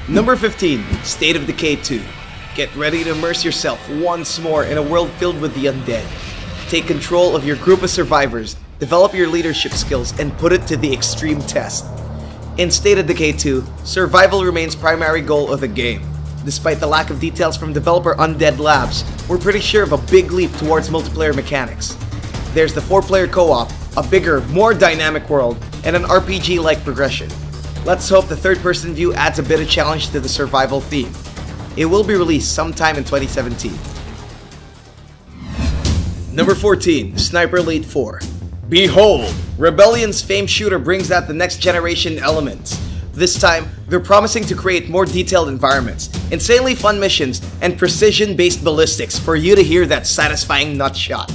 Number 15, State of Decay 2. Get ready to immerse yourself once more in a world filled with the undead. Take control of your group of survivors, develop your leadership skills, and put it to the extreme test. In State of Decay 2, survival remains primary goal of the game. Despite the lack of details from developer Undead Labs, we're pretty sure of a big leap towards multiplayer mechanics. There's the 4-player co-op, a bigger, more dynamic world, and an RPG-like progression. Let's hope the third-person view adds a bit of challenge to the survival theme. It will be released sometime in 2017. Number 14, Sniper Elite 4. Behold! Rebellion's famed shooter brings out the next generation elements. This time, they're promising to create more detailed environments, insanely fun missions, and precision-based ballistics for you to hear that satisfying nut shot.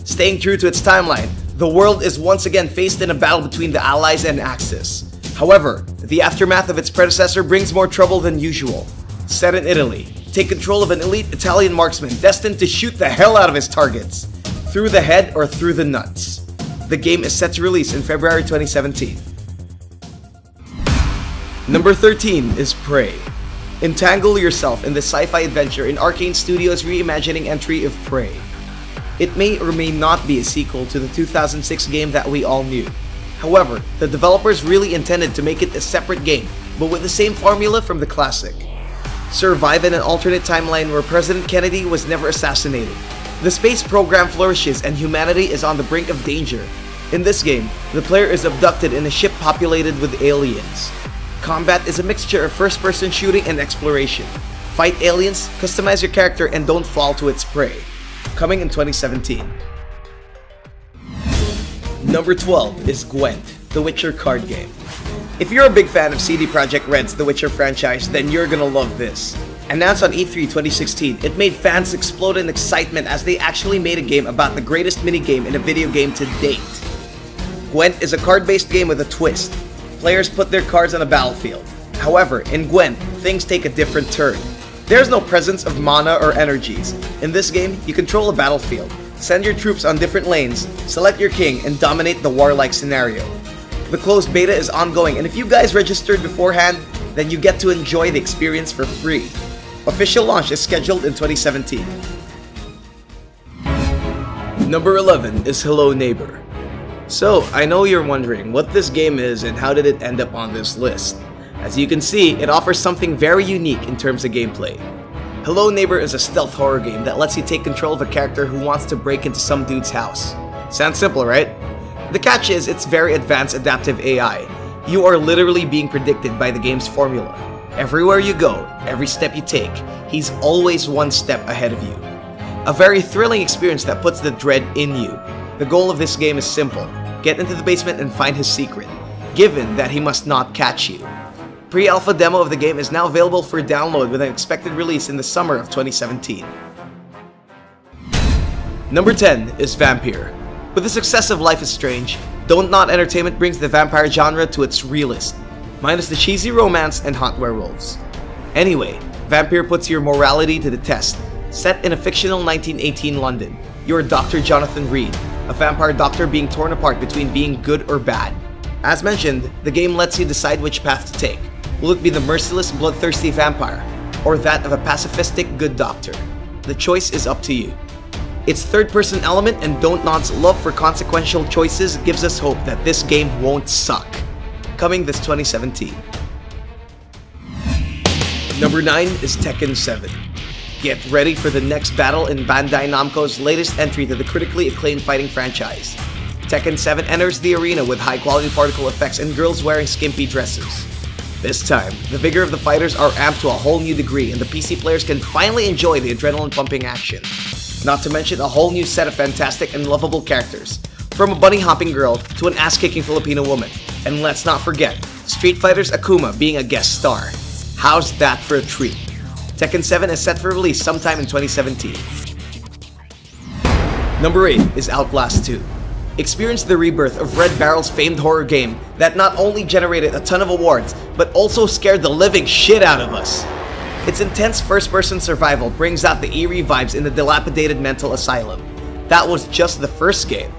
Staying true to its timeline, the world is once again faced in a battle between the Allies and Axis. However, the aftermath of its predecessor brings more trouble than usual. Set in Italy, take control of an elite Italian marksman destined to shoot the hell out of his targets, through the head or through the nuts. The game is set to release in February 2017. Number 13 is Prey. Entangle yourself in the sci-fi adventure in Arcane Studios' reimagining entry of Prey. It may or may not be a sequel to the 2006 game that we all knew. However, the developers really intended to make it a separate game, but with the same formula from the classic. Survive in an alternate timeline where President Kennedy was never assassinated. The space program flourishes and humanity is on the brink of danger. In this game, the player is abducted in a ship populated with aliens. Combat is a mixture of first-person shooting and exploration. Fight aliens, customize your character, and don't fall to its prey. Coming in 2017. Number 12 is Gwent, the Witcher card game. If you're a big fan of CD Projekt Red's The Witcher franchise, then you're gonna love this. Announced on E3 2016, it made fans explode in excitement as they actually made a game about the greatest minigame in a video game to date. Gwent is a card-based game with a twist. Players put their cards on a battlefield. However, in Gwent, things take a different turn. There's no presence of mana or energies. In this game, you control a battlefield, send your troops on different lanes, select your king, and dominate the warlike scenario. The closed beta is ongoing, and if you guys registered beforehand, then you get to enjoy the experience for free. Official launch is scheduled in 2017. Number 11 is Hello Neighbor. So, I know you're wondering what this game is and how did it end up on this list. As you can see, it offers something very unique in terms of gameplay. Hello Neighbor is a stealth horror game that lets you take control of a character who wants to break into some dude's house. Sounds simple, right? The catch is it's very advanced adaptive AI. You are literally being predicted by the game's formula. Everywhere you go, every step you take, he's always one step ahead of you. A very thrilling experience that puts the dread in you. The goal of this game is simple. Get into the basement and find his secret, given that he must not catch you. Pre-alpha demo of the game is now available for download with an expected release in the summer of 2017. Number 10 is Vampire. With the success of Life is Strange, Don't Not Entertainment brings the vampire genre to its realist, minus the cheesy romance and hot werewolves. Anyway, Vampire puts your morality to the test. Set in a fictional 1918 London, you're Dr. Jonathan Reed, a vampire doctor being torn apart between being good or bad. As mentioned, the game lets you decide which path to take. Will it be the merciless, bloodthirsty vampire, or that of a pacifistic good doctor? The choice is up to you. Its third-person element and Don't Not's love for consequential choices gives us hope that this game won't suck. Coming this 2017. Number 9 is Tekken 7. Get ready for the next battle in Bandai Namco's latest entry to the critically acclaimed fighting franchise. Tekken 7 enters the arena with high-quality particle effects and girls wearing skimpy dresses. This time, the vigor of the fighters are amped to a whole new degree and the PC players can finally enjoy the adrenaline-pumping action. Not to mention a whole new set of fantastic and lovable characters, from a bunny-hopping girl to an ass-kicking Filipino woman. And let's not forget, Street Fighter's Akuma being a guest star. How's that for a treat? Tekken 7 is set for release sometime in 2017. Number 8 is Outlast 2. Experience the rebirth of Red Barrel's famed horror game that not only generated a ton of awards, but also scared the living shit out of us. Its intense first-person survival brings out the eerie vibes in the dilapidated mental asylum. That was just the first game.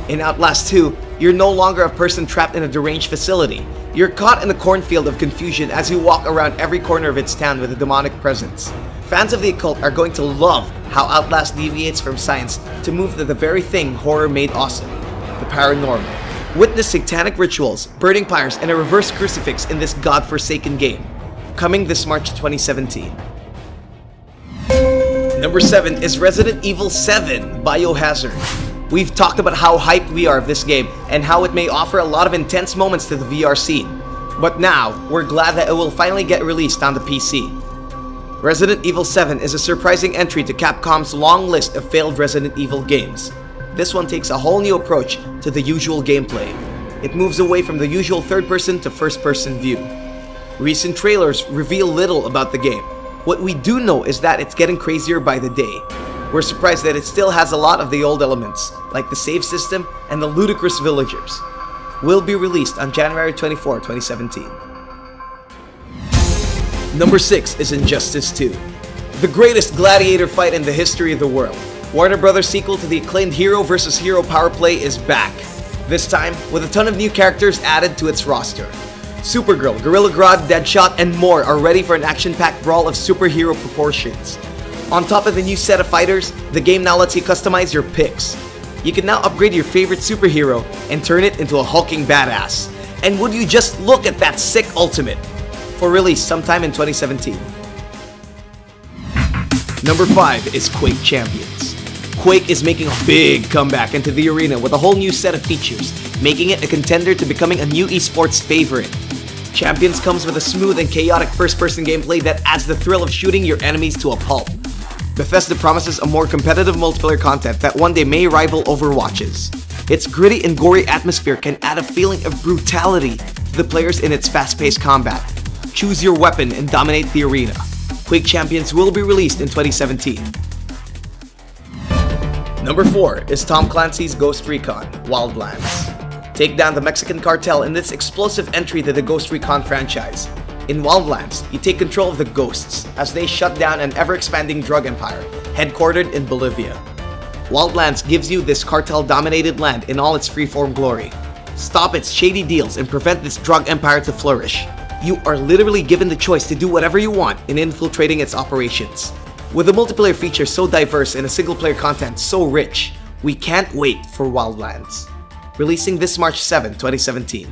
In Outlast 2, you're no longer a person trapped in a deranged facility. You're caught in a cornfield of confusion as you walk around every corner of its town with a demonic presence. Fans of the occult are going to love how Outlast deviates from science to move to the very thing horror made awesome, the paranormal. Witness satanic rituals, burning pyres, and a reverse crucifix in this godforsaken game. Coming this March 2017. Number 7 is Resident Evil 7 Biohazard. We've talked about how hyped we are of this game and how it may offer a lot of intense moments to the VR scene. But now, we're glad that it will finally get released on the PC. Resident Evil 7 is a surprising entry to Capcom's long list of failed Resident Evil games. This one takes a whole new approach to the usual gameplay. It moves away from the usual third-person to first-person view. Recent trailers reveal little about the game. What we do know is that it's getting crazier by the day. We're surprised that it still has a lot of the old elements, like the save system and the ludicrous villagers. Will be released on January 24, 2017. Number 6 is Injustice 2. The greatest gladiator fight in the history of the world. Warner Bros. Sequel to the acclaimed Hero vs. Hero power play is back. This time, with a ton of new characters added to its roster. Supergirl, Gorilla Grodd, Deadshot, and more are ready for an action-packed brawl of superhero proportions. On top of the new set of fighters, the game now lets you customize your picks. You can now upgrade your favorite superhero and turn it into a hulking badass. And would you just look at that sick ultimate? For release sometime in 2017. Number 5 is Quake Champions. Quake is making a big comeback into the arena with a whole new set of features, making it a contender to becoming a new esports favorite. Champions comes with a smooth and chaotic first-person gameplay that adds the thrill of shooting your enemies to a pulp. Bethesda promises a more competitive multiplayer content that one day may rival Overwatch's. Its gritty and gory atmosphere can add a feeling of brutality to the players in its fast-paced combat. Choose your weapon and dominate the arena. Quake Champions will be released in 2017. Number 4 is Tom Clancy's Ghost Recon Wildlands. Take down the Mexican cartel in this explosive entry to the Ghost Recon franchise. In Wildlands, you take control of the Ghosts as they shut down an ever-expanding drug empire, headquartered in Bolivia. Wildlands gives you this cartel-dominated land in all its freeform glory. Stop its shady deals and prevent this drug empire to flourish. You are literally given the choice to do whatever you want in infiltrating its operations. With a multiplayer feature so diverse and a single-player content so rich, we can't wait for Wildlands. Releasing this March 7, 2017.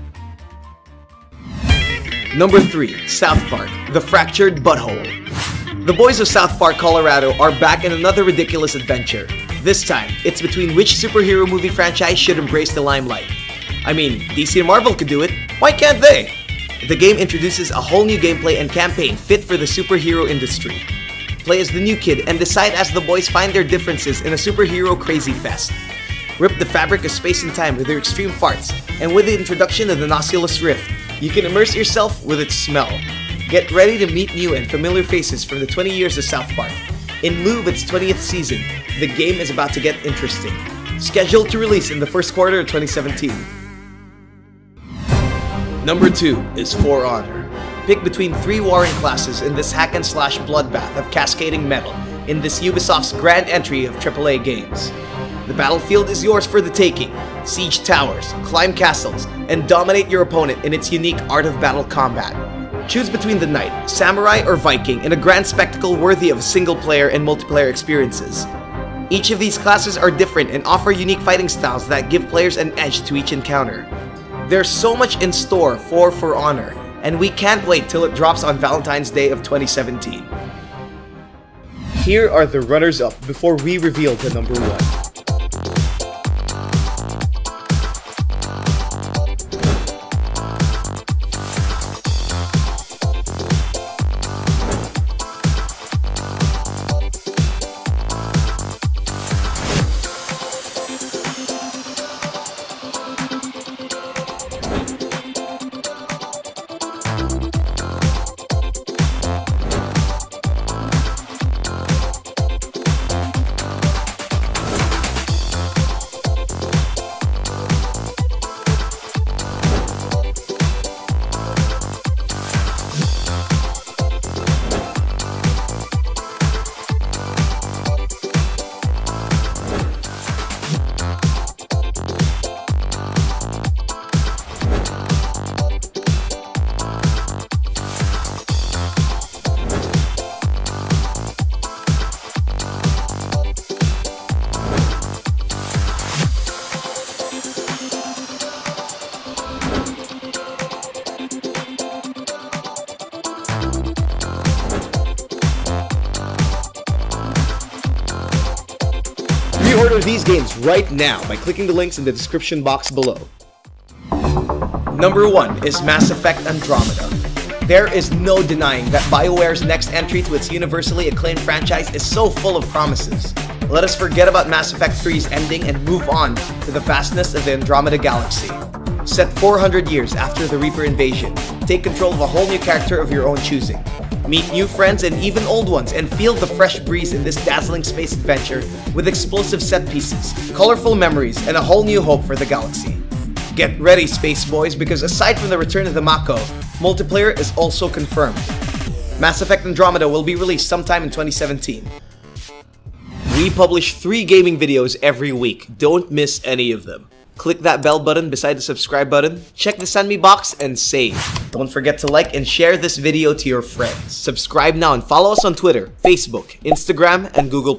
Number 3, South Park, The Fractured Butthole. The boys of South Park, Colorado are back in another ridiculous adventure. This time, it's between which superhero movie franchise should embrace the limelight. I mean, DC and Marvel could do it, why can't they? The game introduces a whole new gameplay and campaign fit for the superhero industry. Play as the new kid and decide as the boys find their differences in a superhero crazy fest. Rip the fabric of space and time with their extreme farts, and with the introduction of the Nautilus Rift, you can immerse yourself with its smell. Get ready to meet new and familiar faces from the 20 years of South Park. In lieu of its 20th season, the game is about to get interesting. Scheduled to release in the first quarter of 2017. Number 2 is For Honor. Pick between 3 warring classes in this hack-and-slash bloodbath of cascading metal in this Ubisoft's grand entry of AAA games. The battlefield is yours for the taking. Siege towers, climb castles, and dominate your opponent in its unique art of battle combat. Choose between the knight, samurai, or Viking in a grand spectacle worthy of single-player and multiplayer experiences. Each of these classes are different and offer unique fighting styles that give players an edge to each encounter. There's so much in store for Honor, and we can't wait till it drops on Valentine's Day of 2017. Here are the runners-up before we reveal the number 1. Pre-order these games right now by clicking the links in the description box below. Number 1 is Mass Effect Andromeda. There is no denying that BioWare's next entry to its universally acclaimed franchise is so full of promises. Let us forget about Mass Effect 3's ending and move on to the vastness of the Andromeda Galaxy. Set 400 years after the Reaper invasion, take control of a whole new character of your own choosing. Meet new friends and even old ones and feel the fresh breeze in this dazzling space adventure with explosive set pieces, colorful memories, and a whole new hope for the galaxy. Get ready, Space Boys, because aside from the return of the Mako, multiplayer is also confirmed. Mass Effect Andromeda will be released sometime in 2017. We publish 3 gaming videos every week. Don't miss any of them. Click that bell button beside the subscribe button, check the send me box, and save. Don't forget to like and share this video to your friends. Subscribe now and follow us on Twitter, Facebook, Instagram, and Google+.